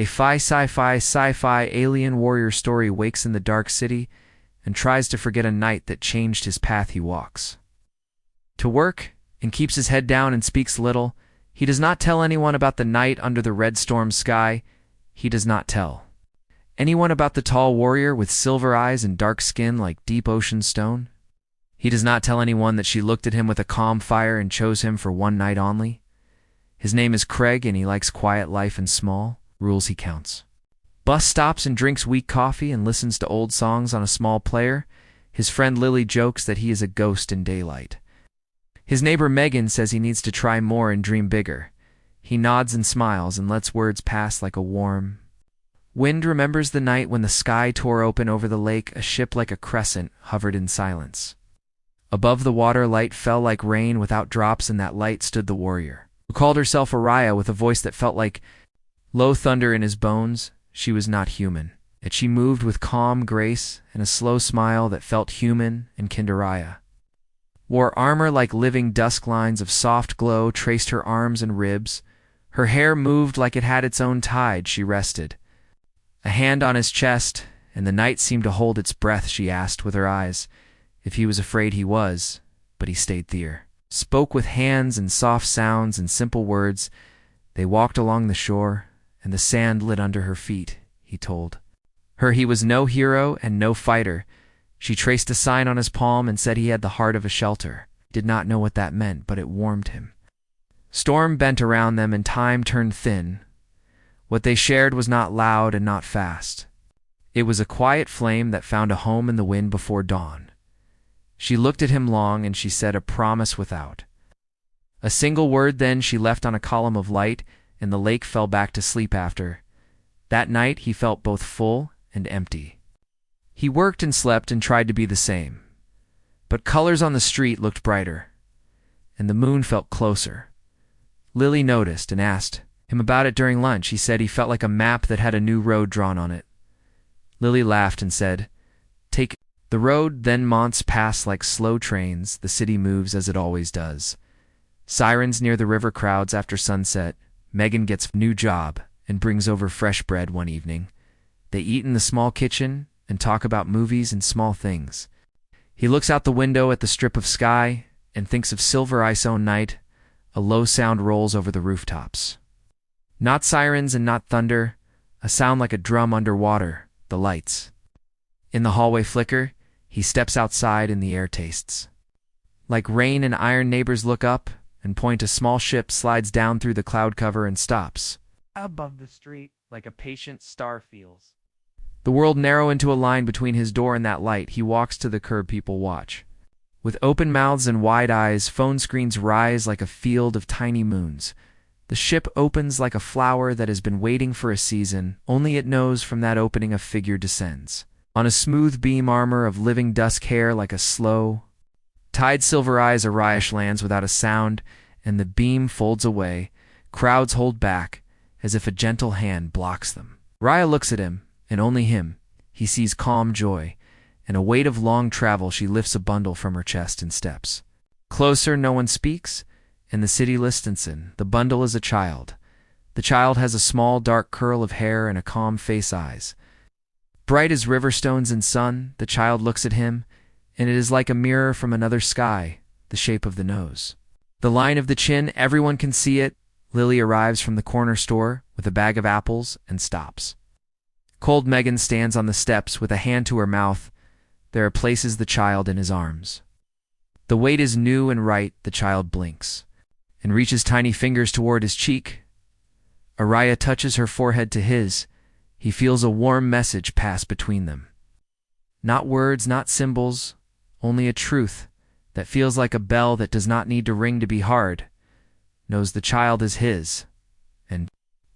A sci-fi alien warrior story wakes in the dark city and tries to forget a night that changed his path he walks. To work, and keeps his head down and speaks little. He does not tell anyone about the night under the red storm sky. He does not tell anyone about the tall warrior with silver eyes and dark skin like deep ocean stone. He does not tell anyone that she looked at him with a calm fire and chose him for one night only. His name is Craig, and he likes quiet life and small rules he counts. Bus stops and drinks weak coffee and listens to old songs on a small player. His friend Lily jokes that he is a ghost in daylight. His neighbor Megan says he needs to try more and dream bigger. He nods and smiles and lets words pass like a warm wind. Remembers the night when the sky tore open over the lake. A ship like a crescent hovered in silence. Above the water, light fell like rain without drops. In that light stood the warrior, who called herself Araya, with a voice that felt like low thunder in his bones. She was not human, yet she moved with calm grace and a slow smile that felt human and Kinderaya. Wore armor like living dusk, lines of soft glow traced her arms and ribs. Her hair moved like it had its own tide. She rested a hand on his chest, and the night seemed to hold its breath. She asked with her eyes if he was afraid. He was, but he stayed there. Spoke with hands and soft sounds and simple words. They walked along the shore, and the sand lit under her feet. He told her he was no hero and no fighter. She traced a sign on his palm and said he had the heart of a shelter. Did not know what that meant, but it warmed him. Storm bent around them and time turned thin. What they shared was not loud and not fast. It was a quiet flame that found a home in the wind before dawn. She looked at him long, and she said a promise without a single word. Then she left on a column of light, and the lake fell back to sleep after. That night he felt both full and empty. He worked and slept and tried to be the same. But colors on the street looked brighter, and the moon felt closer. Lily noticed and asked him about it during lunch. He said he felt like a map that had a new road drawn on it. Lily laughed and said, "Take the road." Then months pass like slow trains. The city moves as it always does. Sirens near the river crowds after sunset. Megan gets a new job and brings over fresh bread one evening. They eat in the small kitchen and talk about movies and small things. He looks out the window at the strip of sky and thinks of Silver Ice own night. A low sound rolls over the rooftops. Not sirens and not thunder, a sound like a drum underwater. The lights in the hallway flicker. He steps outside and the air tastes like rain and iron. Neighbors look up and point. A small ship slides down through the cloud cover and stops above the street like a patient star feels the world narrow into a line between his door and that light. He walks to the curb. People watch with open mouths and wide eyes. Phone screens rise like a field of tiny moons. The ship opens like a flower that has been waiting for a season. Only it knows from that opening a figure descends on a smooth beam, armor of living dusk hair like a slow tide. Silver eyes. Ariash lands without a sound, and the beam folds away. Crowds hold back as if a gentle hand blocks them. Raya looks at him, and only him. He sees calm joy and a weight of long travel. She lifts a bundle from her chest and steps closer. No one speaks, and the city listens in. The bundle is a child. The child has a small dark curl of hair and a calm face. Eyes bright as river stones in sun. The child looks at him, and it is like a mirror from another sky. The shape of the nose, the line of the chin, everyone can see it. Lily arrives from the corner store with a bag of apples and stops. Cold Megan stands on the steps with a hand to her mouth. There places the child in his arms. The weight is new and right. The child blinks and reaches tiny fingers toward his cheek. Araya touches her forehead to his. He feels a warm message pass between them. Not words, not symbols, only a truth that feels like a bell that does not need to ring to be hard. Knows the child is his, and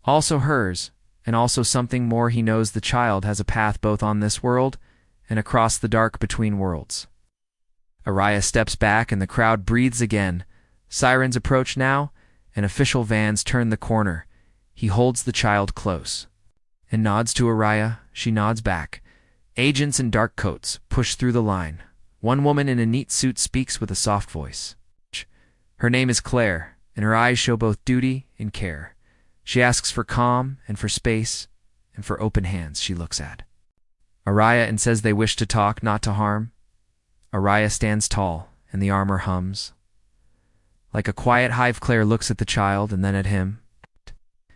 also hers, and also something more. He knows the child has a path both on this world and across the dark between worlds. Araya steps back and the crowd breathes again. Sirens approach now, and official vans turn the corner. He holds the child close and nods to Araya. She nods back. Agents in dark coats push through the line. One woman in a neat suit speaks with a soft voice. Her name is Claire, and her eyes show both duty and care. She asks for calm and for space and for open hands she looks at Araya and says they wish to talk, not to harm. Araya stands tall, and the armor hums. Like a quiet hive, Claire looks at the child and then at him.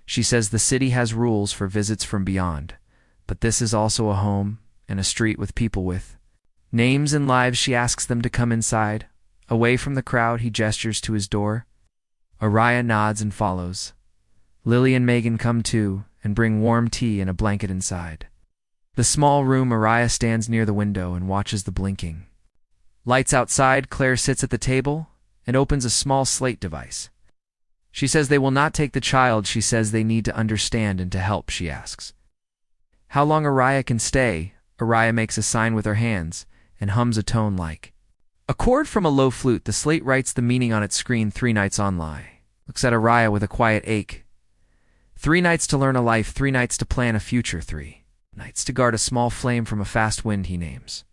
She says the city has rules for visits from beyond, but this is also a home and a street with people with names and lives. She asks them to come inside. Away from the crowd, he gestures to his door. Araya nods and follows. Lily and Megan come too and bring warm tea and a blanket inside. The small room, Araya stands near the window and watches the blinking lights outside. Claire sits at the table and opens a small slate device. She says they will not take the child. She says they need to understand and to help. She asks how long Araya can stay. Araya makes a sign with her hands and hums a tone like a chord from a low flute. The slate writes the meaning on its screen. 3 nights on lie. Looks at Araya with a quiet ache. 3 nights to learn a life, 3 nights to plan a future, 3 nights to guard a small flame from a fast wind. He names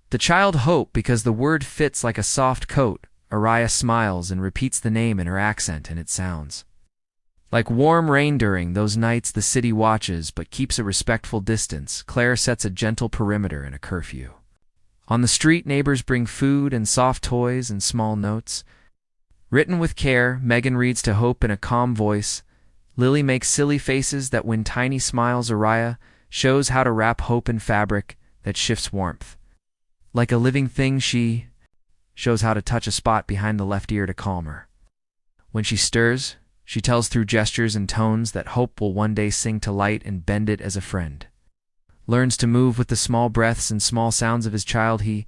the child Hope because the word fits like a soft coat. Araya smiles and repeats the name in her accent, and it sounds like warm rain. During those nights the city watches but keeps a respectful distance. Claire sets a gentle perimeter and a curfew. On the street, neighbors bring food and soft toys and small notes written with care. Megan reads to Hope in a calm voice. Lily makes silly faces that win tiny smiles. Araya shows how to wrap Hope in fabric that shifts warmth. Like a living thing, she shows how to touch a spot behind the left ear to calm her. When she stirs, she tells through gestures and tones that Hope will one day sing to light and bend it as a friend. Learns to move with the small breaths and small sounds of his child. He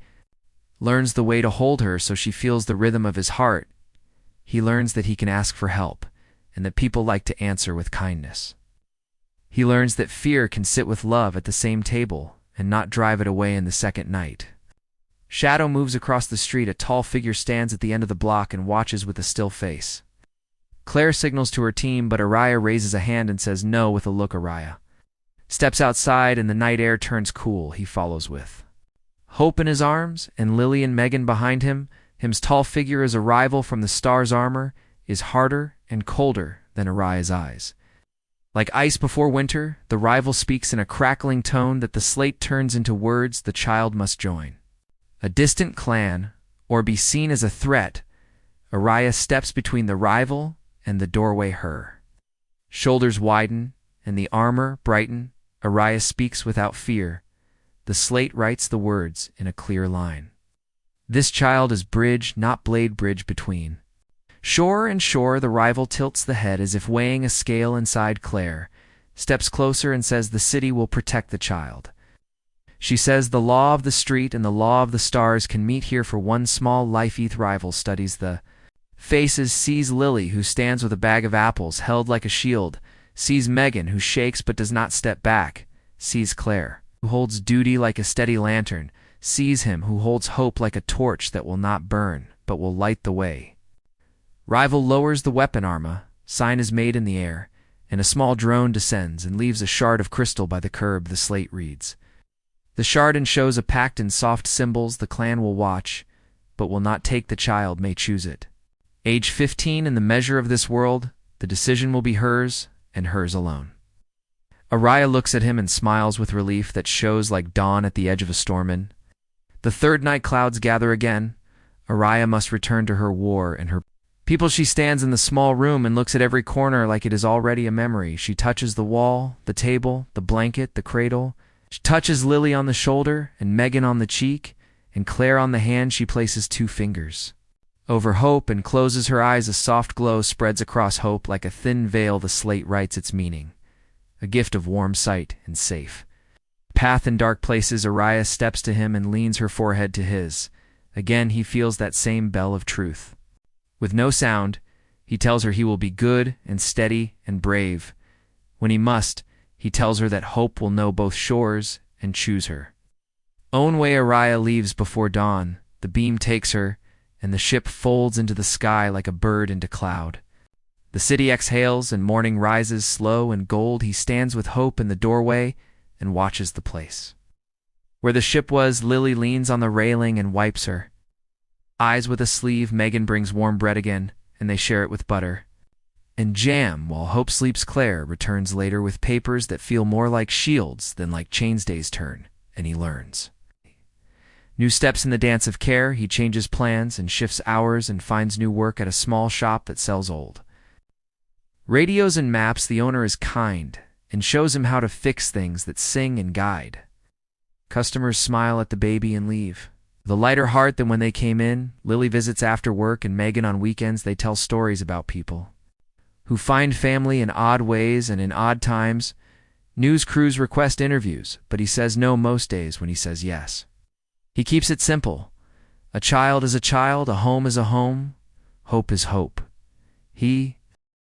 learns the way to hold her so she feels the rhythm of his heart. He learns that he can ask for help and that people like to answer with kindness. He learns that fear can sit with love at the same table and not drive it away in the second night. Shadow moves across the street. A tall figure stands at the end of the block and watches with a still face. Claire signals to her team, but Araya raises a hand and says no with a look. Araya steps outside and the night air turns cool. He follows with Hope in his arms and Lily and Megan behind him. Him's tall figure as a rival from the star's armor is harder and colder than Araya's eyes. Like ice before winter, the rival speaks in a crackling tone that the slate turns into words the child must join. A distant clan, or be seen as a threat. Araya steps between the rival and the doorway. Her shoulders widen and the armor brighten. Araya speaks without fear. The slate writes the words in a clear line. This child is bridge, not blade. Bridge between shore and shore. The rival tilts the head as if weighing a scale inside. Claire steps closer and says the city will protect the child. She says the law of the street and the law of the stars can meet here for one small life. Eth rival studies the faces, sees Lily, who stands with a bag of apples held like a shield, sees Megan, who shakes but does not step back, sees Claire, who holds duty like a steady lantern, sees him who holds hope like a torch that will not burn but will light the way. Rival lowers the weapon armor, sign is made in the air, and a small drone descends and leaves a shard of crystal by the curb. The slate reads the shard and shows a pact in soft symbols. The clan will watch, but will not take the child, may choose it. Age 15 in the measure of this world, the decision will be hers and hers alone. Araya looks at him and smiles with relief that shows like dawn at the edge of a storm. The third night clouds gather again. Araya must return to her war and her people. She stands in the small room and looks at every corner like it is already a memory. She touches the wall, the table, the blanket, the cradle. She touches Lily on the shoulder and Megan on the cheek and Claire on the hand. She places 2 fingers over Hope and closes her eyes. A soft glow spreads across Hope like a thin veil. The slate writes its meaning, a gift of warm sight and safe path in dark places. Araya steps to him and leans her forehead to his. Again he feels that same bell of truth. With no sound, he tells her he will be good and steady and brave. When he must, he tells her that Hope will know both shores and choose her own way. Araya leaves before dawn. The beam takes her, and the ship folds into the sky like a bird into cloud. The city exhales, and morning rises slow and gold. He stands with Hope in the doorway and watches the place where the ship was. Lily leans on the railing and wipes her eyes with a sleeve. Megan brings warm bread again, and they share it with butter. and jam while Hope sleeps. Claire returns later with papers that feel more like shields than like Chainsday's turn, and he learns. New steps in the dance of care, he changes plans and shifts hours and finds new work at a small shop that sells old radios and maps. The owner is kind and shows him how to fix things that sing and guide. Customers smile at the baby and leave with a lighter heart than when they came in. Lily visits after work and Megan on weekends. They tell stories about people who find family in odd ways and in odd times. News crews request interviews, but he says no most days when he says yes. He keeps it simple. A child is a child, a home is a home, hope is hope. He